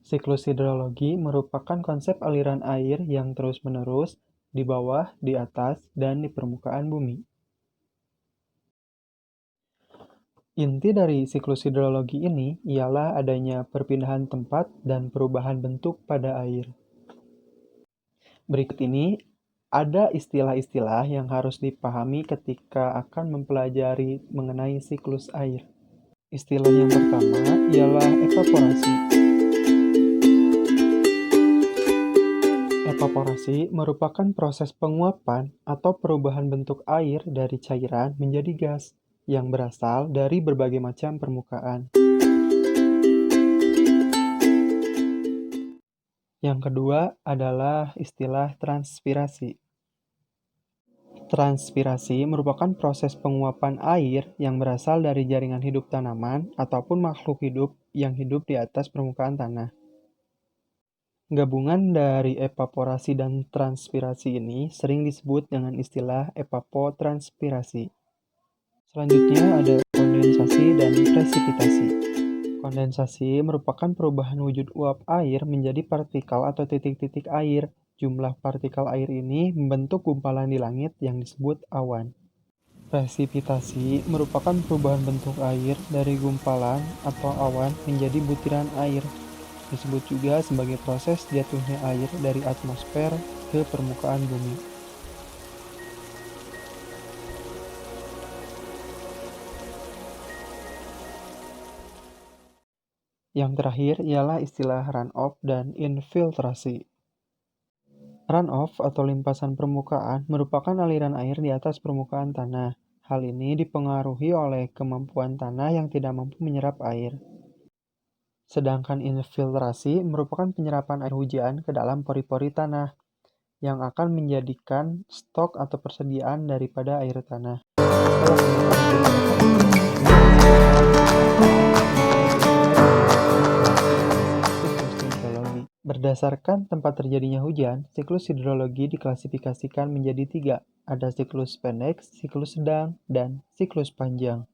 Siklus hidrologi merupakan konsep aliran air yang terus-menerus di bawah, di atas, dan di permukaan bumi. Inti dari siklus hidrologi ini ialah adanya perpindahan tempat dan perubahan bentuk pada air. Berikut ini ada istilah-istilah yang harus dipahami ketika akan mempelajari mengenai siklus air. Istilah yang pertama ialah evaporasi. Evaporasi merupakan proses penguapan atau perubahan bentuk air dari cairan menjadi gas yang berasal dari berbagai macam permukaan. Yang kedua adalah istilah transpirasi. Transpirasi merupakan proses penguapan air yang berasal dari jaringan hidup tanaman ataupun makhluk hidup yang hidup di atas permukaan tanah. Gabungan dari evaporasi dan transpirasi ini sering disebut dengan istilah evapotranspirasi. Selanjutnya ada kondensasi dan presipitasi. Kondensasi merupakan perubahan wujud uap air menjadi partikel atau titik-titik air. Jumlah partikel air ini membentuk gumpalan di langit yang disebut awan. Presipitasi merupakan perubahan bentuk air dari gumpalan atau awan menjadi butiran air. Disebut juga sebagai proses jatuhnya air dari atmosfer ke permukaan bumi. Yang terakhir ialah istilah runoff dan infiltrasi. Runoff atau limpasan permukaan merupakan aliran air di atas permukaan tanah. Hal ini dipengaruhi oleh kemampuan tanah yang tidak mampu menyerap air. Sedangkan infiltrasi merupakan penyerapan air hujan ke dalam pori-pori tanah yang akan menjadikan stok atau persediaan daripada air tanah. Berdasarkan tempat terjadinya hujan, siklus hidrologi diklasifikasikan menjadi 3. Ada siklus pendek, siklus sedang, dan siklus panjang.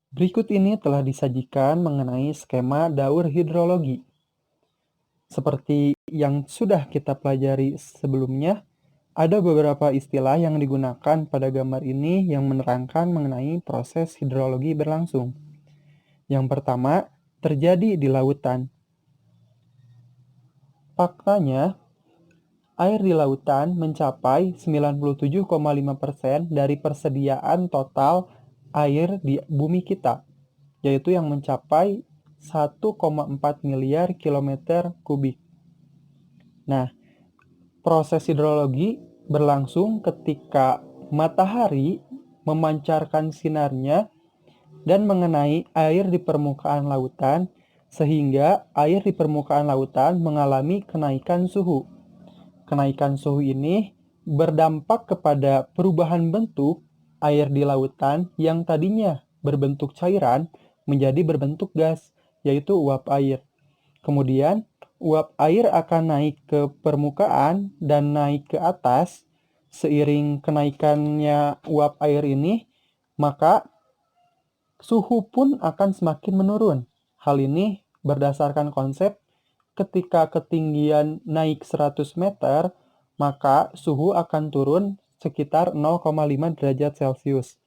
Berikut ini telah disajikan mengenai skema daur hidrologi. Seperti yang sudah kita pelajari sebelumnya, ada beberapa istilah yang digunakan pada gambar ini yang menerangkan mengenai proses hidrologi berlangsung. Yang pertama, terjadi di lautan. Faktanya, air di lautan mencapai 97,5% dari persediaan total air di bumi kita, yaitu yang mencapai 1,4 miliar kilometer kubik. Nah, proses hidrologi berlangsung ketika matahari memancarkan sinarnya dan mengenai air di permukaan lautan, sehingga air di permukaan lautan mengalami kenaikan suhu. Kenaikan suhu ini berdampak kepada perubahan bentuk air di lautan yang tadinya berbentuk cairan menjadi berbentuk gas, yaitu uap air. Kemudian, uap air akan naik ke permukaan dan naik ke atas. Seiring kenaikannya uap air ini, maka suhu pun akan semakin menurun. Hal ini berdasarkan konsep ketika ketinggian naik 100 meter, maka suhu akan turun sekitar 0,5 derajat Celcius.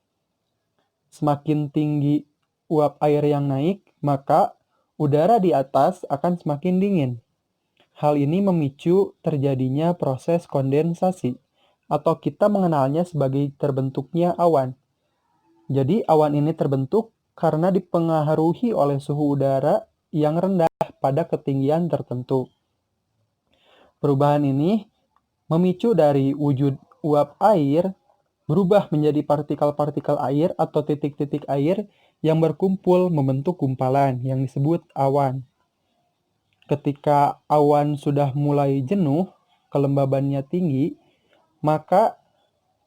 Semakin tinggi uap air yang naik, maka udara di atas akan semakin dingin. Hal ini memicu terjadinya proses kondensasi, atau kita mengenalnya sebagai terbentuknya awan. Jadi awan ini terbentuk karena dipengaruhi oleh suhu udara yang rendah pada ketinggian tertentu. Perubahan ini memicu dari wujud uap air berubah menjadi partikel-partikel air atau titik-titik air yang berkumpul membentuk gumpalan yang disebut awan. Ketika awan sudah mulai jenuh, kelembabannya tinggi, maka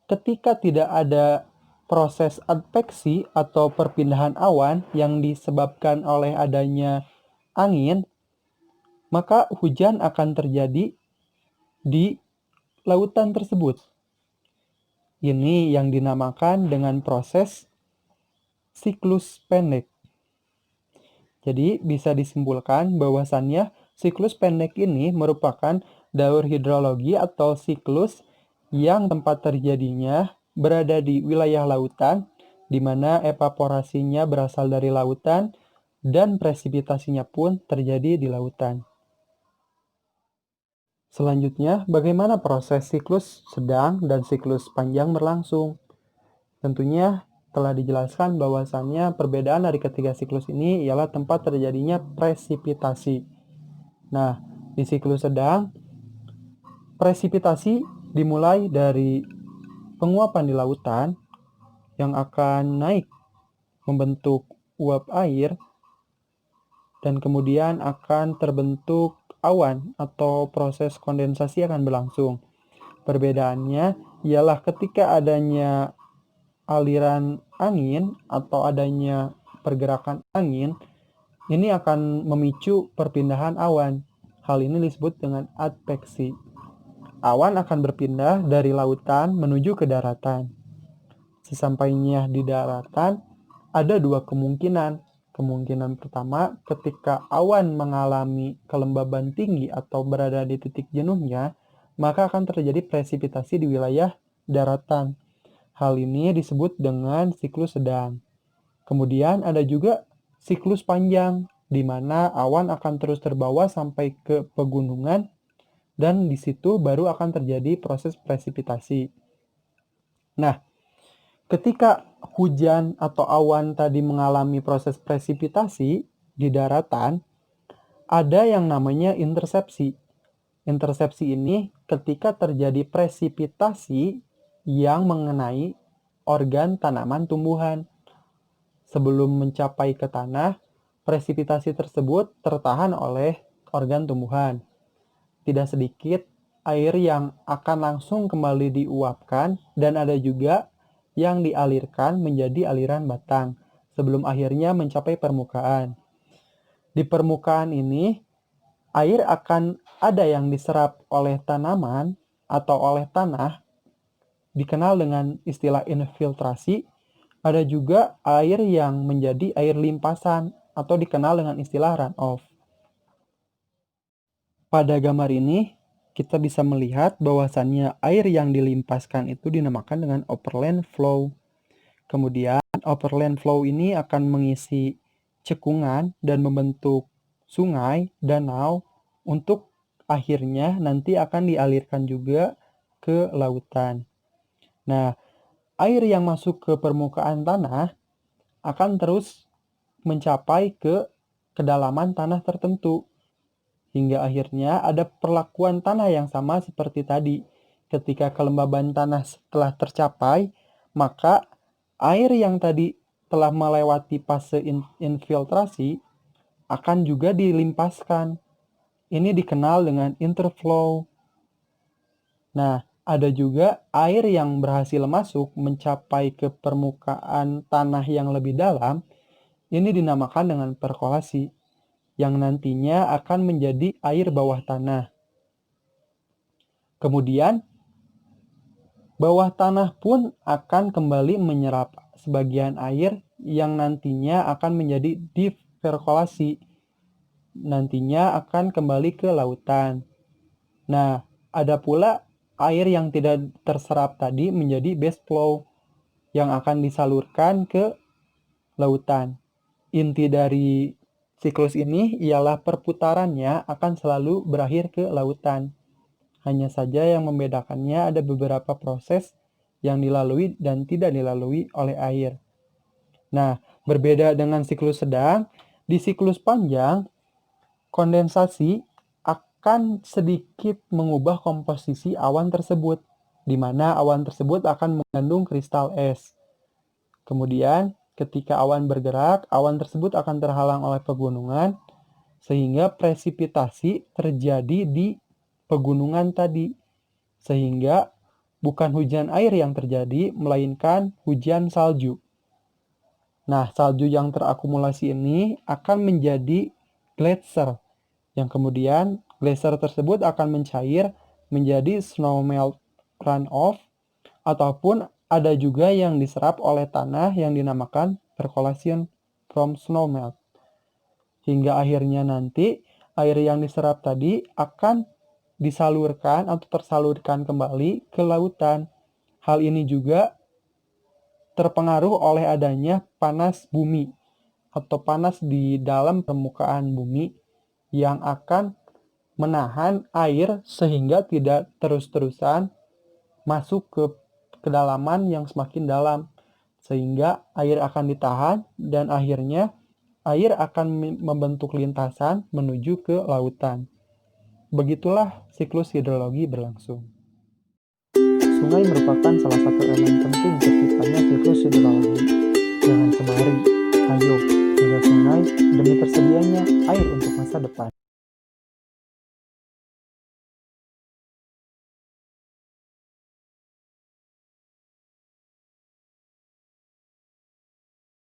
ketika tidak ada proses adveksi atau perpindahan awan yang disebabkan oleh adanya angin, maka hujan akan terjadi di lautan tersebut. Ini yang dinamakan dengan proses siklus pendek. Jadi bisa disimpulkan bahwasannya siklus pendek ini merupakan daur hidrologi atau siklus yang tempat terjadinya berada di wilayah lautan, di mana evaporasinya berasal dari lautan dan presipitasinya pun terjadi di lautan. Selanjutnya, bagaimana proses siklus sedang dan siklus panjang berlangsung? Tentunya telah dijelaskan bahwasannya perbedaan dari ketiga siklus ini ialah tempat terjadinya presipitasi. Nah, di siklus sedang, presipitasi dimulai dari penguapan di lautan yang akan naik membentuk uap air dan kemudian akan terbentuk awan atau proses kondensasi akan berlangsung. Perbedaannya ialah ketika adanya aliran angin atau adanya pergerakan angin, ini akan memicu perpindahan awan. Hal ini disebut dengan adveksi. Awan akan berpindah dari lautan menuju ke daratan. Sesampainya di daratan, ada dua kemungkinan. Kemungkinan pertama, ketika awan mengalami kelembaban tinggi atau berada di titik jenuhnya, maka akan terjadi presipitasi di wilayah daratan. Hal ini disebut dengan siklus sedang. Kemudian ada juga siklus panjang, di mana awan akan terus terbawa sampai ke pegunungan, dan di situ baru akan terjadi proses presipitasi. Nah, ketika hujan atau awan tadi mengalami proses presipitasi di daratan, ada yang namanya intersepsi. Intersepsi ini ketika terjadi presipitasi yang mengenai organ tanaman tumbuhan. Sebelum mencapai ke tanah, presipitasi tersebut tertahan oleh organ tumbuhan. Tidak sedikit air yang akan langsung kembali diuapkan dan ada juga yang dialirkan menjadi aliran batang sebelum akhirnya mencapai permukaan. Di permukaan ini, air akan ada yang diserap oleh tanaman atau oleh tanah, dikenal dengan istilah infiltrasi. Ada juga air yang menjadi air limpasan atau dikenal dengan istilah runoff. Pada gambar ini, kita bisa melihat bahwasannya air yang dilimpaskan itu dinamakan dengan overland flow. Kemudian, overland flow ini akan mengisi cekungan dan membentuk sungai, danau, untuk akhirnya nanti akan dialirkan juga ke lautan. Nah, air yang masuk ke permukaan tanah akan terus mencapai ke kedalaman tanah tertentu. Hingga akhirnya ada perlakuan tanah yang sama seperti tadi. Ketika kelembaban tanah telah tercapai, maka air yang tadi telah melewati fase infiltrasi akan juga dilimpaskan. Ini dikenal dengan interflow. Nah, ada juga air yang berhasil masuk mencapai ke permukaan tanah yang lebih dalam. Ini dinamakan dengan perkolasi, yang nantinya akan menjadi air bawah tanah. Kemudian, bawah tanah pun akan kembali menyerap sebagian air yang nantinya akan menjadi diverkolasi. Nantinya akan kembali ke lautan. Nah, ada pula air yang tidak terserap tadi menjadi base flow yang akan disalurkan ke lautan. Inti dari siklus ini ialah perputarannya akan selalu berakhir ke lautan. Hanya saja yang membedakannya ada beberapa proses yang dilalui dan tidak dilalui oleh air. Nah, berbeda dengan siklus sedang, di siklus panjang, kondensasi akan sedikit mengubah komposisi awan tersebut, di mana awan tersebut akan mengandung kristal es. Kemudian, ketika awan bergerak, awan tersebut akan terhalang oleh pegunungan, sehingga presipitasi terjadi di pegunungan tadi. Sehingga bukan hujan air yang terjadi, melainkan hujan salju. Nah, salju yang terakumulasi ini akan menjadi gletser, yang kemudian gletser tersebut akan mencair menjadi snowmelt runoff, ataupun ada juga yang diserap oleh tanah yang dinamakan percolation from snowmelt. Hingga akhirnya nanti air yang diserap tadi akan disalurkan atau tersalurkan kembali ke lautan. Hal ini juga terpengaruh oleh adanya panas bumi atau panas di dalam permukaan bumi yang akan menahan air sehingga tidak terus-terusan masuk ke kedalaman yang semakin dalam, sehingga air akan ditahan dan akhirnya air akan membentuk lintasan menuju ke lautan. Begitulah siklus hidrologi berlangsung. Sungai merupakan salah satu elemen penting terciptanya siklus hidrologi. Jangan cemari, ayo jaga sungai demi tersedianya air untuk masa depan.